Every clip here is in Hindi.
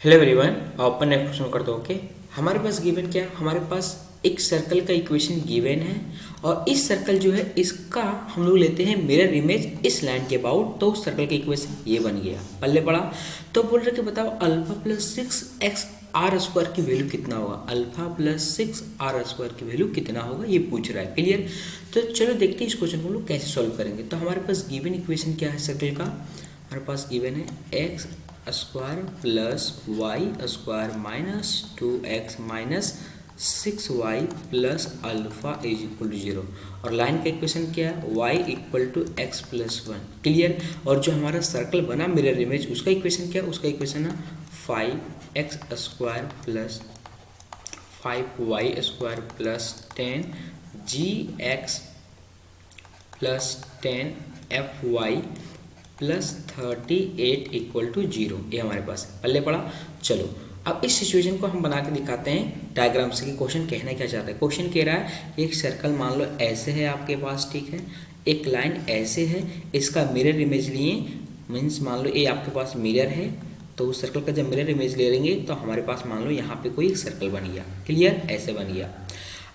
हेलो एवरीवन, अपन नेक्स्ट क्वेश्चन करते हो। ओके, हमारे पास गिवन क्या है? हमारे पास एक सर्कल का इक्वेशन गिवन है और इस सर्कल जो है इसका हम लोग लेते हैं मिरर इमेज इस लाइन के अबाउट, तो उस सर्कल का इक्वेशन ये बन गया। पल्ले पड़ा तो बोल रहे कि बताओ alpha plus 6x r square की वैल्यू कितना होगा। अल्फा प्लस 6r स्क्वायर की वैल्यू कितना होगा ये पूछ रहा है। क्लियर? तो चलो देखते हैं इस क्वेश्चन को हम लोग कैसे सॉल्व करेंगे। तो हमारे पास गिवन इक्वेशन क्या है सर्कल का? हमारे पास गिवन है x square plus y square minus 2x minus 6y plus alpha is equal to 0 और लाइन का इक्वेशन क्या है? y equal to x plus 1। Clear? और जो हमारा सर्कल बना मिरर इमेज उसका इक्वेशन क्या है? उसका इक्वेशन है 5x square plus 5y square plus 10gx plus 10fy plus 38 equal to 0। ये हमारे पास पल्ले पड़ा। चलो अब इस सिचुएशन को हम बना के दिखाते हैं डायग्राम से कि क्वेश्चन कहना क्या चाहता है। क्वेश्चन कह रहा है एक सर्कल मान लो ऐसे है आपके पास, ठीक है, एक लाइन ऐसे है, इसका मिरर इमेज लिए, मीन्स मान लो ये आपके पास मिरर है, तो उस सर्कल का जब मिरर इमेज ले लेंगे तो हमारे पास मान लो यहाँ पे कोई एक सर्कल बन गया। क्लियर? ऐसे बन गया।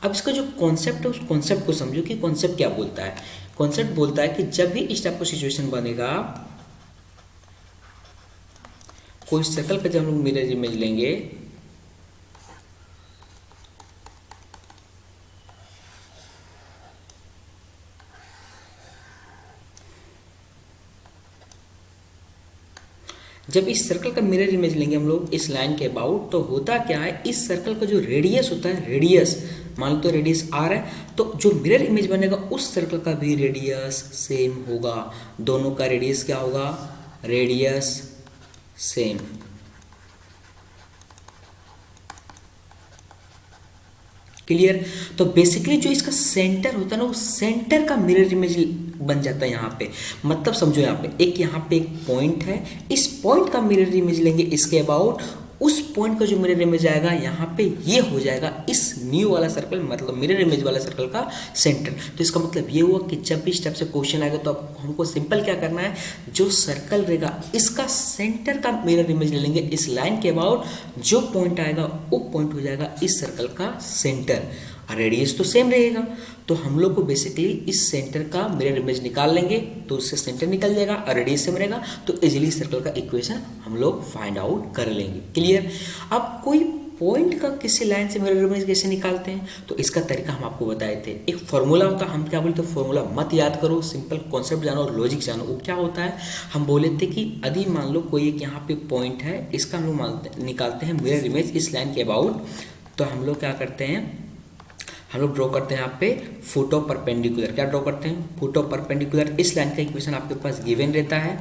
अब इसका जो कॉन्सेप्ट है उस कॉन्सेप्ट को समझो कि कॉन्सेप्ट क्या बोलता है। कॉन्सेप्ट बोलता है कि जब भी इस टाइप का सिचुएशन बनेगा, कोई सर्कल का जब हम लोग मिरर इमेज लेंगे जब इस सर्कल का मिरर इमेज लेंगे हम लोग इस लाइन के अबाउट, तो होता क्या है इस सर्कल का जो रेडियस होता है, रेडियस मान लो तो रेडियस आर है, तो जो मिरर इमेज बनेगा उस सर्कल का भी रेडियस सेम होगा। दोनों का रेडियस क्या होगा? Radius same. क्लियर? तो बेसिकली जो इसका सेंटर होता है ना, वो सेंटर का मिरर इमेज बन जाता है यहाँ पे। मतलब समझो यहाँ पे एक पॉइंट है, इस पॉइंट का मिरर इमेज लेंगे इसके अबाउट, उस पॉइंट का जो मिरर इमेज आएगा यहाँ पे ये हो जाएगा इस न्यू वाला सर्कल, मतलब मिरर इमेज वाला सर्कल का सेंटर। तो इसका मतलब ये हुआ कि जब भी स्टेप से क्वेश्चन आएगा तो हमको सिंपल क्या करना है, जो सर्कल रहेगा इसका सेंटर का मिरर इमेज ले लेंगे इस लाइन के अबाउट, जो पॉइंट आएगा वो पॉइंट हो जाएगा इस सर्कल का सेंटर। रेडियस तो सेम रहेगा, तो हम लोग को बेसिकली इस सेंटर का मिरर इमेज निकाल लेंगे तो उससे सेंटर निकल जाएगा और रेडियस सेम रहेगा, तो इजीली सर्कल का इक्वेशन हम लोग फाइंड आउट कर लेंगे। क्लियर? अब कोई पॉइंट का किसी लाइन से मिरर इमेज कैसे निकालते हैं, तो इसका तरीका हम आपको बताए थे। एक फॉर्मूला होता है, हम क्या बोलते हैं, फॉर्मूला मत याद करो, सिंपल कॉन्सेप्ट जानो और लॉजिक जानो। वो क्या होता है, हम बोले थे कि यदि मान लो कोई एक यहाँ पे पॉइंट है, इसका हम लोग निकालते हैं मिरर इमेज इस लाइन के अबाउट, तो हम लोग क्या करते हैं, हम लोग ड्रॉ करते हैं यहाँ पे फुट ऑफ परपेंडिकुलर। क्या ड्रॉ करते हैं? Foot of perpendicular. इस लाइन का इक्वेशन आपके पास गिवन रहता है।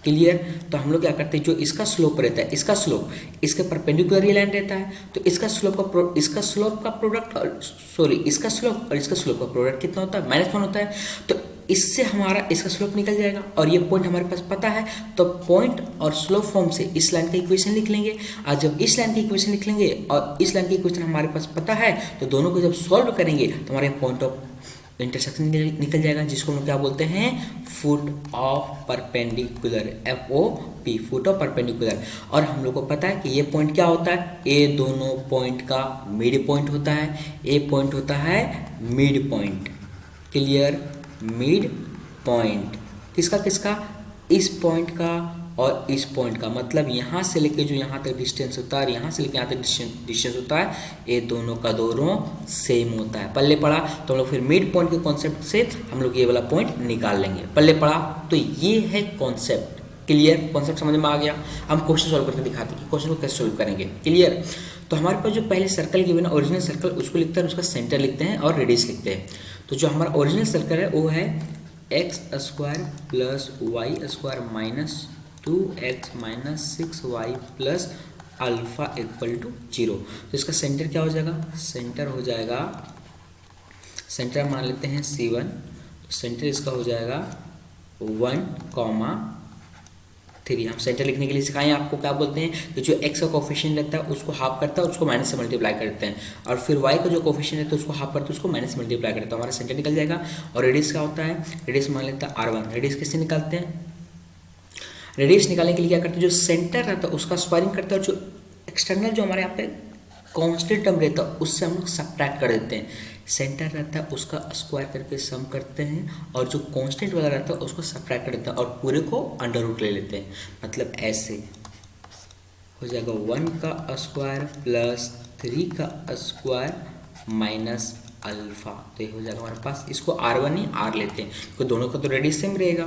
क्लियर? तो हम लोग क्या करते हैं, जो इसका स्लोप रहता है, इसका स्लोप इसके परपेंडिकुलर ये लाइन रहता है, तो इसका स्लोप का प्रोडक्ट, सॉरी इसका स्लोप और इसका स्लोप का प्रोडक्ट कितना होता है? -1 होता है। तो इससे हमारा इसका स्लोप निकल जाएगा और ये पॉइंट हमारे पास पता है, तो पॉइंट और स्लोप फॉर्म से इस लाइन का इक्वेशन लिख लेंगे। और जब इस लाइन की इक्वेशन लिख लेंगे और इस लाइन की इक्वेशन हमारे पास पता है, तो दोनों को जब सॉल्व करेंगे तो हमारे पॉइंट ऑफ इंटरसेक्शन निकल जाएगा, जिसको हम लोग क्या बोलते हैं, foot of perpendicular, FOP, foot of perpendicular. और हम लोग को पता है कि ये पॉइंट क्या होता है, ये दोनों पॉइंट का मिड पॉइंट होता है, ये पॉइंट होता है mid point. Clear? Mid point किसका किसका? इस पॉइंट का और इस पॉइंट का, मतलब यहाँ से लेके जो यहाँ तक डिस्टेंस होता है और यहाँ से लेके यहाँ तक डिस्टेंस होता है, ये दोनों का दोनों सेम होता है। पल्ले पड़ा तो हम लोग फिर मिड पॉइंट के कॉन्सेप्ट से हम लोग ये वाला पॉइंट निकाल लेंगे। पल्ले पड़ा तो ये है कॉन्सेप्ट। क्लियर? कॉन्सेप्ट समझ में आ गया। हम क्वेश्चन सॉल्व करके दिखाते हैं कि क्वेश्चन को कैसे सॉल्व करेंगे। क्लियर? तो हमारे पास जो पहले सर्कल गिवन है, ओरिजिनल सर्कल, उसको लिखते हैं, उसका सेंटर लिखते हैं और रेडियस लिखते हैं। तो जो हमारा ओरिजिनल सर्कल है वो है x square plus y square minus 2x minus 6y plus alpha equal to 0। तो इसका सेंटर क्या हो जाएगा? सेंटर हो जाएगा, सेंटर मान लेते हैं C1, तो सेंटर इसका हो जाएगा 1, 3। हम सेंटर लिखने के लिए सिखाएं आपको, क्या बोलते हैं कि जो x का कोफिशिएंट रहता है उसको हाफ करता है, उसको माइनस से मल्टीप्लाई करते हैं, और फिर y का जो कोफिशिएंट रहता है उसको हाफ करते हैं, उसको माइनस से मल्टीप्लाई करते हैं, हमारा सेंटर निकल जाएगा। और रेडियस क्या होता है? रेडियस मान लेता है R1। रेडियस कैसे निकालते हैं? रेडियस निकालने के लिए क्या करते हैं, जो सेंटर रहता है उसका स्क्वायरिंग करते हैं और जो एक्सटर्नल जो हमारे यहाँ पे कांस्टेंट टर्म रहता है उससे हम लोग सब्ट्रैक्ट कर देते हैं, सेंटर रहता है उसका स्क्वायर करके सम करते हैं और जो कांस्टेंट वाला रहता है उसको सब्ट्रैक्ट कर देते हैं और पूरे को अंडर रूट ले लेते हैं। मतलब ऐसे हो जाएगा 1 का स्क्वायर प्लस 3 का स्क्वायर माइनस अल्फा। तो ये हो जाएगा हमारे पास, इसको R1 ही R लेते हैं क्योंकि दोनों का तो रेडियस सेम रहेगा।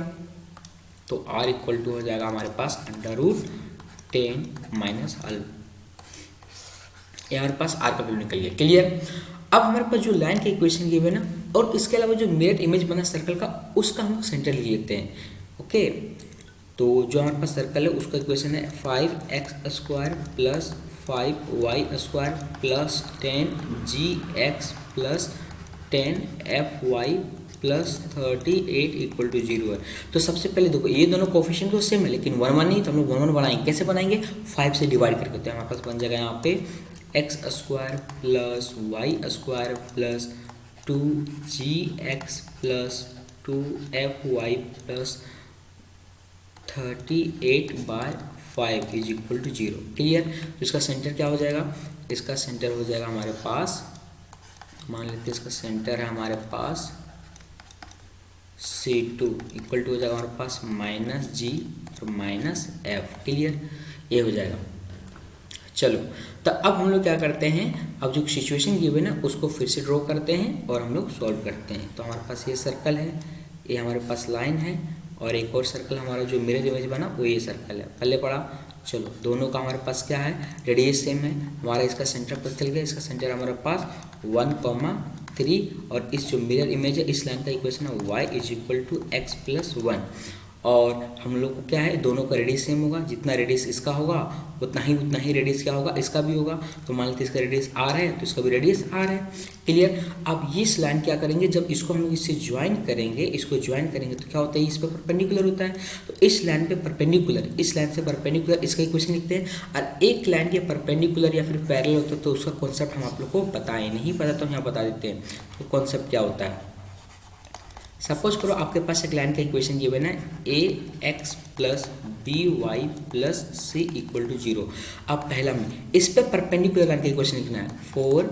तो R इक्वल टू हो जाएगा हमारे पास अंडर रूट 10 माइनस अल्फा। ये हमारे पास R का वैल्यू निकल गया। क्लियर। अब हमारे पास जो लाइन का इक्वेशन गिवन है ना, और इसके अलावा जो मिरर इमेज बना सर्कल का उसका हम सेंटर ले लेते हैं। ओके, तो जो हमारे पास सर्कल है उसका इक्वेशन है 5x square plus 5y square plus 10gx plus 10fy plus 38 equal to 0 है। तो सबसे पहले देखो ये दोनों कोफिशिएंट तो सेम है लेकिन 1 1 नहीं, तो हम लोग 1 1 बनाएंगे। कैसे बनाएंगे? 5 से डिवाइड करके। तो हमारे पास बन जाएगा यहाँ पे x square plus y square plus 2gx plus 2fy plus 38/5 is equal to 0। Clear. तो इसका सेंटर क्या हो जाएगा? इसका सेंटर हो जाएगा हमारे पास, मान लेते हैं इसका सेंटर है हमारे पास C2 इक्वल टू हो जाएगा हमारे पास माइनस जी और माइनस एफ। क्लियर, ये हो जाएगा। चलो, तो अब हम लोग क्या करते हैं, अब जो सिचुएशन गिवन है उसको फिर से ड्रॉ करते हैं और हम लोग सॉल्व करते हैं। तो हमारे पास ये सर्कल है, ये हमारे पास लाइन है और एक और सर्कल हमारा जो मिरर इमेज बना वो ये सर्कल है। पहले पढ़ा। चलो, दोनों का हमारे पास क्या है, रेडियस सेम है। हमारा इसका सेंटर पता चल गया, इसका सेंटर हमारे पास 1,3 और इस जो मिरर इमेज है इस लाइन का इक्वेशन है y is equal to x plus 1। और हम लोग को क्या है, दोनों का रेडियस सेम होगा, जितना रेडियस इसका होगा उतना ही रेडियस क्या होगा, इसका भी होगा। तो मान लेते इसका रेडियस r है तो इसका भी रेडियस r है। क्लियर। अब ये इस लाइन क्या करेंगे, जब इसको हम लोग इससे ज्वाइन करेंगे, इसको ज्वाइन करेंगे तो क्या होता है, इस पर परपेंडिकुलर होता है। तो इस लाइन पे परपेंडिकुलर, इस लाइन से परपेंडिकुलर इसका इक्वेशन लिखते हैं। और एक लाइन के परपेंडिकुलर या फिर पैरेलल होता है तो उसका कॉन्सेप्ट हम आप लोग को पता है, नहीं पता तो यहाँ बता देते हैं तो कॉन्सेप्ट क्या होता है। सपोज करो आपके पास एक लाइन का इक्वेशन गिवन है ax plus by plus c equal to 0। अब पहला में इस पे परपेंडिकुलर लाइन का इक्वेशन लिखना है, 4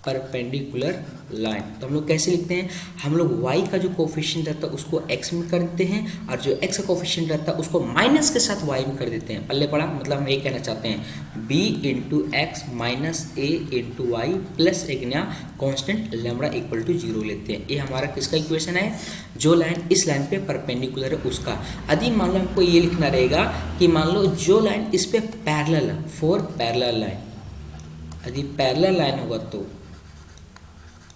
परपेंडिकुलर लाइन। तो हम लोग कैसे लिखते हैं, हम लोग y का जो कोफिशिएंट रहता है उसको x में कर देते हैं और जो x का कोफिशिएंट रहता है उसको माइनस के साथ y में कर देते हैं। पल्ले पड़ा, मतलब हम ये कहना चाहते हैं b into x minus a into y plus एक नया कॉन्स्टेंट लैम्बडा इक्वल टू 0 लेते हैं। ये हमारा किसका इक्वेशन है, जो लाइन इस लाइन पे परपेंडिकुलर है उसका। यदि मान लो हमको ये लिखना रहेगा कि मान लो जो लाइन इस पे पैरेलल है, 4 पैरेलल लाइन, यदि पैरेलल लाइन होगा तो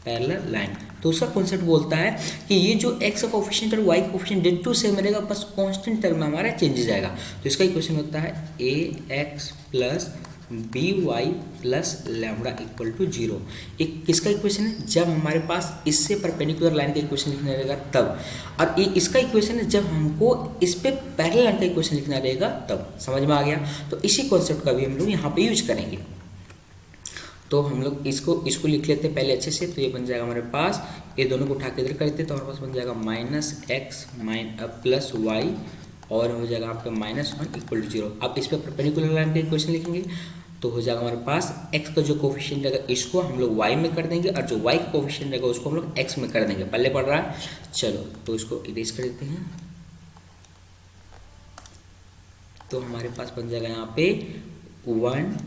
पैरेलल लाइन, तो उसका कॉन्सेप्ट बोलता है कि ये जो x का कोफिशिएंट और y का कोफिशिएंट डेट टू सेम रहेगा, बस कांस्टेंट टर्म में हमारा चेंज जाएगा। तो इसका इक्वेशन होता है ax plus by plus lambda equal to 0। एक किसका इक्वेशन है, जब हमारे पास इससे परपेंडिकुलर लाइन का इक्वेशन लिखना रहेगा तब, और ये इसका इक्वेशन है जब हमको इस पे पैरेलल लाइन का इक्वेशन लिखना रहेगा तब। समझ में आ गया। तो इसी कॉन्सेप्ट का भी हम लोग यहाँ पे यूज करेंगे। तो हम लोग इसको लिख लेते हैं पहले अच्छे से। तो ये बन जाएगा हमारे पास, ये दोनों को उठा के इधर कर देते हैं तो हमारे पास बन जाएगा माइनस एक्स प्लस वाई और हो जाएगा आपका -1 इक्वल टू 0। अब इस पर परपेंडिकुलर लाइन का इक्वेशन लिखेंगे तो हो जाएगा हमारे पास x का जो कोफिशिएंट रहेगा इसको हम लोग y में कर देंगे और जो y का कोफिशिएंट रहेगा उसको हम लोग x में कर देंगे। पहले पढ़ रहा है। चलो, तो इसको इरेज कर देते हैं। तो हमारे पास बन जाएगा यहाँ पे 1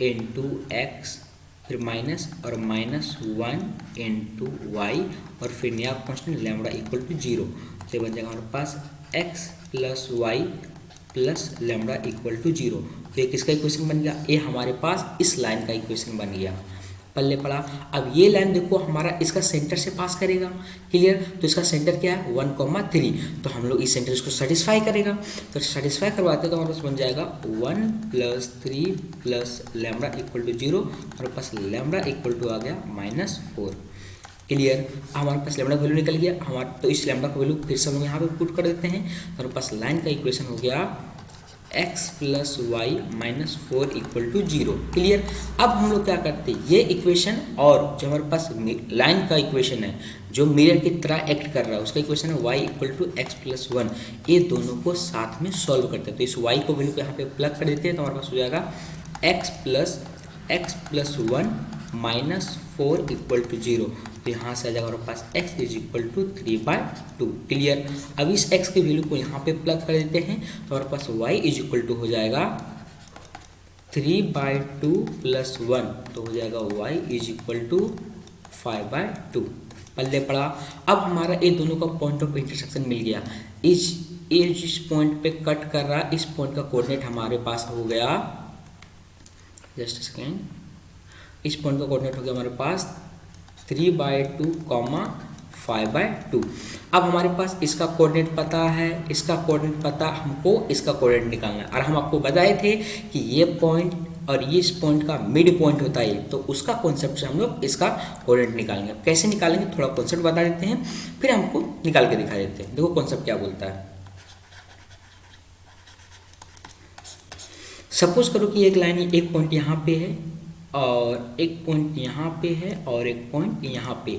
इंटू एक्स फिर माइनस और -1 इंटू वाई और फिर नया कॉन्स्टेंट लैम्बडा इक्वल टू 0। तो बन जाएगा हमारे पास x plus y plus lambda equal to 0। तो ये किसका इक्वेशन बन गया, ये हमारे पास इस लाइन का इक्वेशन बन गया। पल्ले पड़ा। अब ये लाइन देखो हमारा इसका सेंटर से पास करेगा। क्लियर। तो इसका सेंटर क्या है 1,3। तो हम लोग इस सेंटर इसको सेटिस्फाई करेगा। तो सेटिस्फाई करवाते हैं तो हमारे पास बन जाएगा 1 plus 3 plus lambda equal to 0। हमारे पास लैम्बडा इक्वल टू आ गया -4। क्लियर। हमारे पास लैम्बडा का वैल्यू निकल गया हमारा। तो इस लैम्बडा का वैल्यू फिर से हम लोग यहाँ पे पुट कर देते हैं। हमारे पास लाइन का इक्वेशन हो गया x plus y minus 4 equal to 0। Clear. अब हम लोग क्या करते हैं, ये इक्वेशन और जो हमारे पास लाइन का इक्वेशन है जो मिरर की तरह एक्ट कर रहा है उसका इक्वेशन है y equal to x plus 1, ये दोनों को साथ में सॉल्व करते हैं। तो इस y को वैल्यू को यहाँ पे प्लग कर देते हैं तो हमारे पास हो जाएगा x plus 1 minus 4 equal to 0। तो यहाँ से आ जाएगा हमारे पास x is equal to 3/2। Clear. अब इस x की वैल्यू को यहाँ पे प्लग कर देते हैं तो हमारे पास y इज इक्वल टू हो जाएगा 3/2 प्लस 1, तो हो जाएगा y इज इक्वल टू 5/2। पल्ले पड़ा। अब हमारा ये दोनों का पॉइंट ऑफ इंटरसेक्शन मिल गया। इस पॉइंट पे कट कर रहा, इस पॉइंट का कोऑर्डिनेट हमारे पास हो गया, जस्ट सेकेंड, इस पॉइंट का कोऑर्डिनेट हो गया हमारे पास 3/2, 5/2। अब हमारे पास इसका कोऑर्डिनेट पता है, इसका कोऑर्डिनेट पता, हमको इसका कोऑर्डिनेट निकालना है। और हम आपको बताए थे कि ये पॉइंट और ये इस पॉइंट का मिड पॉइंट होता है, तो उसका कॉन्सेप्ट से हम लोग इसका कोऑर्डिनेट निकालेंगे। कैसे निकालेंगे थोड़ा कॉन्सेप्ट बता देते हैं, फिर हमको निकाल के दिखा देते हैं। देखो कॉन्सेप्ट क्या बोलता है। सपोज करो कि एक लाइन, एक पॉइंट यहाँ पे है और एक पॉइंट यहाँ पे है और एक पॉइंट यहाँ पे।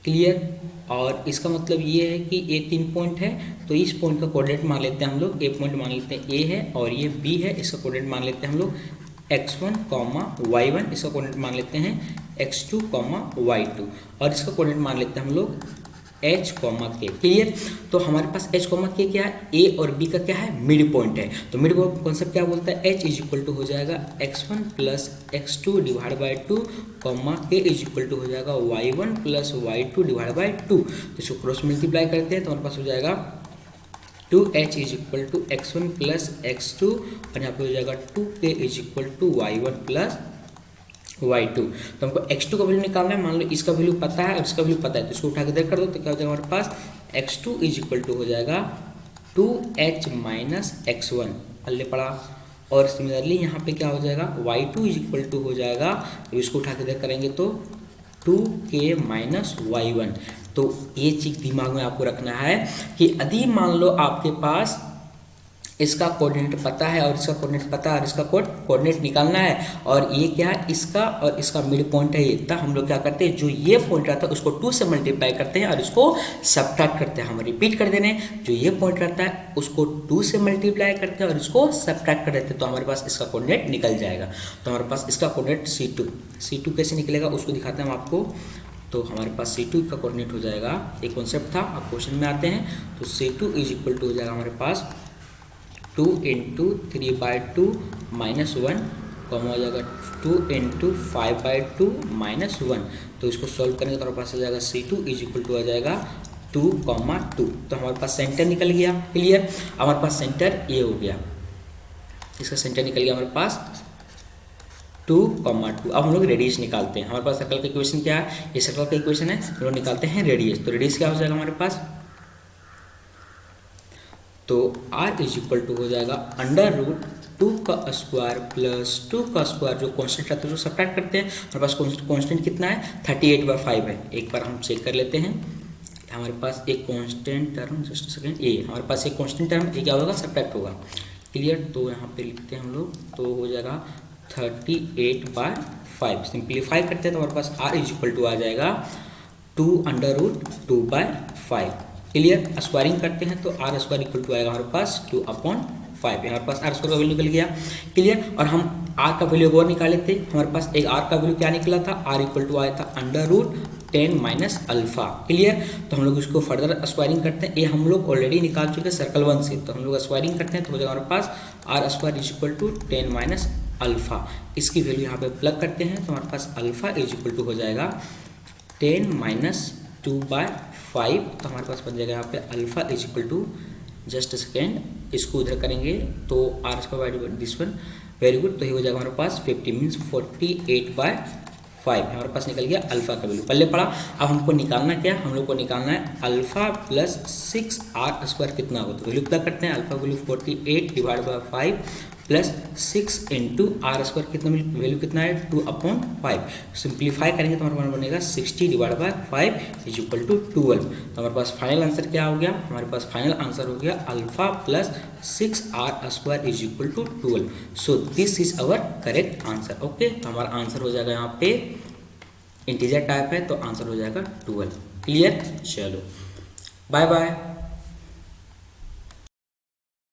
क्लियर। और इसका मतलब ये है कि ये 3 पॉइंट है, तो इस पॉइंट का कोऑर्डिनेट मान लेते हैं हम लोग। ए पॉइंट मान लेते हैं ए है और ये बी है, इसका कोऑर्डिनेट मान लेते हैं हम लोग x1, y1, इसका कोऑर्डिनेट मान लेते हैं x2, y2 और इसका कोऑर्डिनेट मान लेते हैं हम लोग h, k। क्लियर। तो हमारे पास h, k क्या है, a और b का क्या है, मिड पॉइंट है। तो मिड पॉइंट कॉन्सेप्ट क्या बोलता है, h इज इक्वल टू हो जाएगा x1 plus x2 divide by 2, k is equal to हो जाएगा y1 plus y2 divide by 2। तो इसको क्रॉस मल्टीप्लाई करते हैं तो हमारे पास हो जाएगा 2h is equal to x1 plus x2 और यहाँ पे हो जाएगा 2k is equal to y1 plus y2। तो हमको x2 का वैल्यू निकालना है। मान लो इसका वैल्यू पता है और इसका वैल्यू पता है, तो इसको उठा के इधर कर दो तो क्या हो जाएगा हमारे पास x2 इज इक्वल टू हो जाएगा 2h माइनस x1। पल्ले पड़ा। और सिमिलरली यहाँ पे क्या हो जाएगा y2 इज इक्वल टू हो जाएगा, तो इसको उठा के इधर करेंगे तो 2k माइनस y1। तो ये चीज दिमाग में आपको रखना है कि यदि मान लो आपके पास इसका कोऑर्डिनेट पता है और इसका कोऑर्डिनेट पता है और इसका कोऑर्डिनेट निकालना है और ये क्या है, इसका और इसका मिड पॉइंट है ये, तब हम लोग क्या करते हैं, जो ये पॉइंट रहता है उसको 2 से मल्टीप्लाई करते हैं और इसको सब्ट्रैक्ट करते हैं। हम रिपीट कर दे रहे हैं, जो ये पॉइंट रहता है उसको 2 से मल्टीप्लाई करते हैं और इसको सब्ट्रैक्ट कर देते हैं, तो हमारे पास इसका कोऑर्डिनेट निकल जाएगा। तो हमारे पास इसका कोऑर्डिनेट C2 कैसे निकलेगा उसको दिखाते हैं हम आपको। तो हमारे पास C2 का कोऑर्डिनेट हो जाएगा, एक कॉन्सेप्ट था, अब क्वेश्चन में आते हैं। तो C2 इज इक्वल टू हो जाएगा हमारे पास 2 इंटू 3/2 माइनस 1, कम हो जाएगा 2 इंटू 5/2 माइनस 1। तो इसको सॉल्व करेंगे तो हमारे पास आ जाएगा C2 इज इक्वल टू आ जाएगा 2, 2। तो हमारे पास सेंटर निकल गया। क्लियर। हमारे पास सेंटर ये हो गया, इसका सेंटर निकल गया हमारे पास 2, 2। अब हम लोग रेडियस निकालते हैं। हमारे पास सर्कल का इक्वेशन क्या है, ये सर्कल का इक्वेशन है, हम लोग निकालते हैं रेडियस। तो रेडियस क्या हो जाएगा हमारे पास, तो r इज इक्वल टू हो जाएगा √2 का स्क्वायर प्लस 2 का स्क्वायर, जो कांस्टेंट रहता है उसको सब्ट्रैक्ट करते हैं। हमारे पास कांस्टेंट कितना है, 38/5 है। एक बार हम चेक कर लेते हैं, हमारे पास एक कांस्टेंट टर्म, जस्ट सेकंड, ये हमारे पास एक कांस्टेंट टर्म, ये क्या होगा, सब्ट्रैक्ट होगा। क्लियर। तो यहाँ पे लिखते हैं हम लोग, तो हो जाएगा 38/5। सिंप्लीफाई करते हैं तो हमारे पास r इज इक्वल टू आ जाएगा 2√2/5। क्लियर। स्क्वायरिंग करते हैं तो r स्क्वायर इक्वल टू आएगा हमारे पास 2/5। हमारे पास r स्क्वायर का वैल्यू निकल गया। क्लियर। और हम r का वैल्यू और निकाले थे, हमारे पास एक r का वैल्यू क्या निकला था, r इक्वल टू आया था √10 माइनस अल्फा। क्लियर। तो हम लोग इसको फर्दर स्क्वायरिंग करते हैं, ये हम लोग ऑलरेडी निकाल चुके हैं सर्कल 1 से, तो हम लोग स्क्वायरिंग करते हैं तो हो जाएगा हमारे पास r square is equal to 10 minus alpha. इसकी वैल्यू यहाँ पे प्लग करते हैं तो हमारे पास अल्फा इज इक्वल टू हो जाएगा 10 माइनस 2/5। तो हमारे पास बन जाएगा यहाँ पे alpha is equal to, just second, इसको उधर करेंगे तो r square by this one, very good. तो ये हो जाएगा हमारे पास 50 मीन्स 48/5। हमारे पास निकल गया अल्फा का वैल्यू। पहले पड़ा। अब हमको निकालना क्या, हम लोग को निकालना है अल्फा प्लस 6r स्क्वायर कितना होगा, तो वैल्यू प्लग करते हैं। Alpha value 48 divide by 5 plus 6 × r² कितना वैल्यू कितना है 2/5। सिंप्लीफाई करेंगे तो हमारे पास बनेगा 60/5 इज इक्वल टू 12। तो हमारे पास फाइनल आंसर क्या हो गया, हमारे पास फाइनल आंसर हो गया alpha plus 6r² is equal to 12। So this is our correct answer. Okay, तो हमारा आंसर हो जाएगा यहाँ पे इंटीजर टाइप है तो आंसर हो जाएगा 12। क्लियर, चलो बाय बाय।